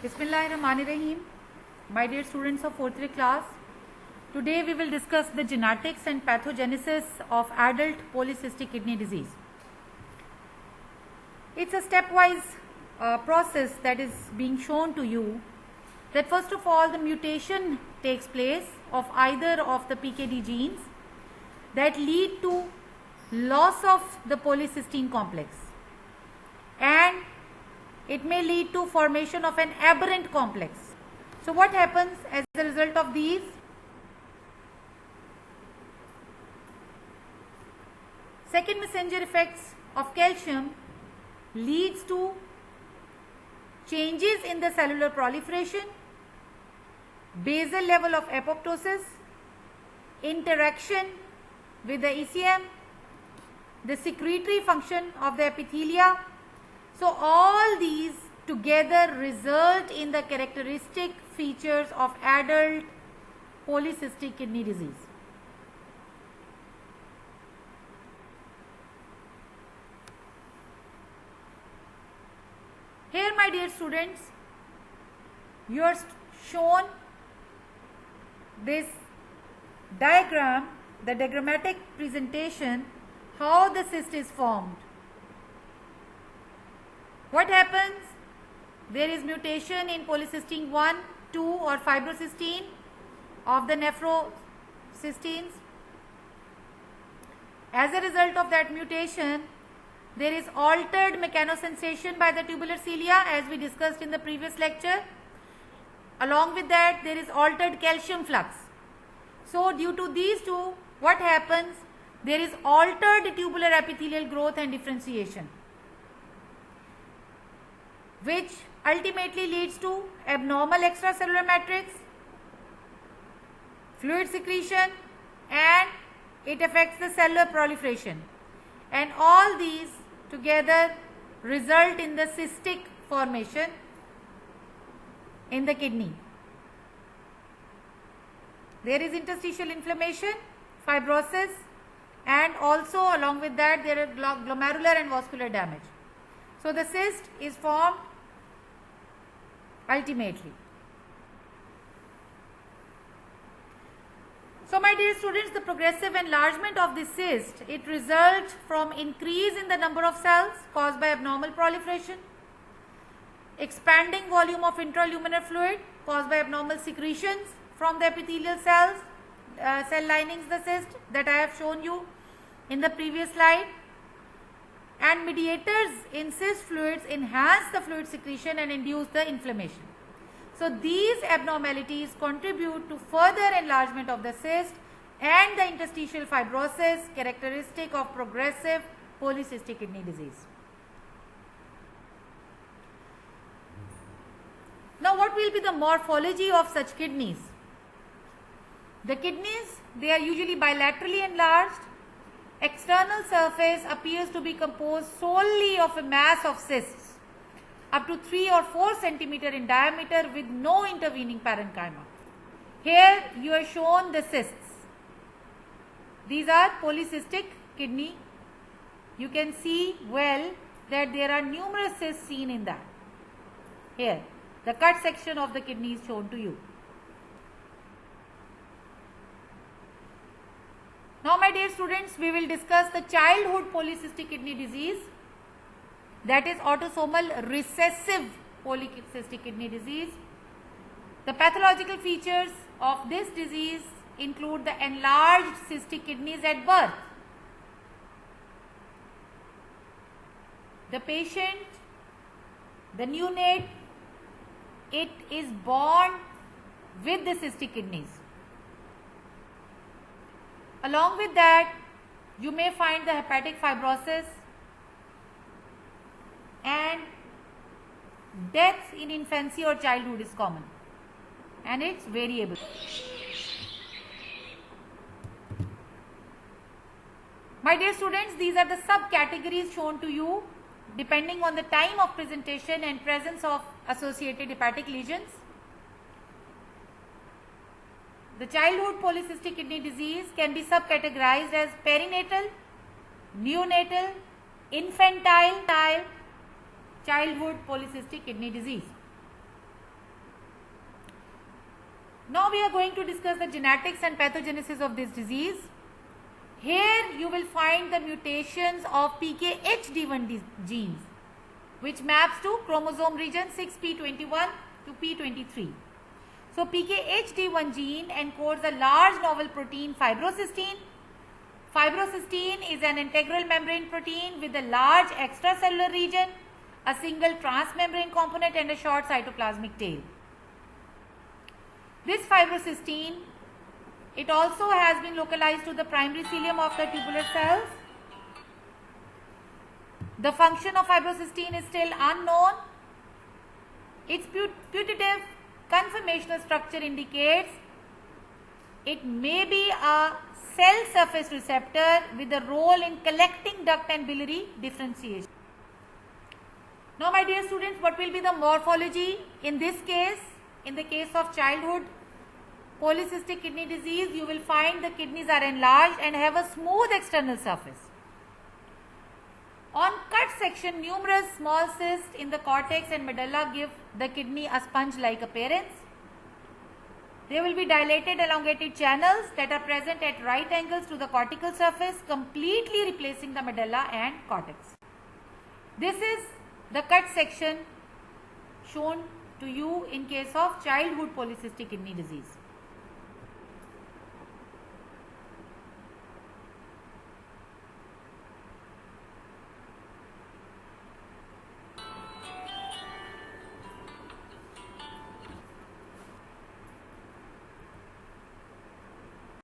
Bismillahirrahmanirrahim. My dear students of 4th grade class, today we will discuss the genetics and pathogenesis of adult polycystic kidney disease. It's a stepwise process that is being shown to you, that first of all the mutation takes place of either of the PKD genes that lead to loss of the polycystine complex, and it may lead to formation of an aberrant complex. So what happens as a result of these? Second messenger effects of calcium leads to changes in the cellular proliferation, basal level of apoptosis, interaction with the ECM, the secretory function of the epithelia. So all these together result in the characteristic features of adult polycystic kidney disease. Here, my dear students, you are shown this diagram, the diagrammatic presentation, how the cyst is formed. What happens? There is mutation in polycystin 1, 2 or fibrocystin of the nephrocystins. As a result of that mutation, there is altered mechanosensation by the tubular cilia, as we discussed in the previous lecture. Along with that, there is altered calcium flux. So due to these two, what happens? There is altered tubular epithelial growth and differentiation, which ultimately leads to abnormal extracellular matrix, fluid secretion, and it affects the cellular proliferation. And all these together result in the cystic formation in the kidney. There is interstitial inflammation, fibrosis, and also along with that there is glomerular and vascular damage. So the cyst is formed ultimately. So my dear students, the progressive enlargement of the cyst, it results from increase in the number of cells caused by abnormal proliferation, expanding volume of intraluminar fluid caused by abnormal secretions from the epithelial cells, cell linings, the cyst that I have shown you in the previous slide. And mediators in cyst fluids enhance the fluid secretion and induce the inflammation. So these abnormalities contribute to further enlargement of the cyst and the interstitial fibrosis characteristic of progressive polycystic kidney disease. Now what will be the morphology of such kidneys? The kidneys, they are usually bilaterally enlarged. External surface appears to be composed solely of a mass of cysts up to 3 or 4 centimeter in diameter with no intervening parenchyma. Here you are shown the cysts. These are polycystic kidney. You can see well that there are numerous cysts seen in that. Here the cut section of the kidney is shown to you. Now my dear students, we will discuss the childhood polycystic kidney disease, that is autosomal recessive polycystic kidney disease. The pathological features of this disease include the enlarged cystic kidneys at birth. The patient, the neonate, it is born with the cystic kidneys. Along with that, you may find the hepatic fibrosis, and death in infancy or childhood is common, and it's variable. My dear students, these are the subcategories shown to you depending on the time of presentation and presence of associated hepatic lesions. The childhood polycystic kidney disease can be subcategorized as perinatal, neonatal, infantile, childhood polycystic kidney disease. Now we are going to discuss the genetics and pathogenesis of this disease. Here you will find the mutations of PKHD1 genes, which maps to chromosome region 6p21 to p23. So PKHD1 gene encodes a large novel protein fibrocystine. Fibrocystine is an integral membrane protein with a large extracellular region, a single transmembrane component and a short cytoplasmic tail. This fibrocystine, it also has been localized to the primary cilium of the tubular cells. The function of fibrocystine is still unknown. Its putative conformational structure indicates it may be a cell surface receptor with a role in collecting duct and biliary differentiation. Now my dear students, what will be the morphology in this case? In the case of childhood polycystic kidney disease, you will find the kidneys are enlarged and have a smooth external surface. On cut section, numerous small cysts in the cortex and medulla give the kidney a sponge-like appearance. There will be dilated elongated channels that are present at right angles to the cortical surface, completely replacing the medulla and cortex. This is the cut section shown to you in case of childhood polycystic kidney disease.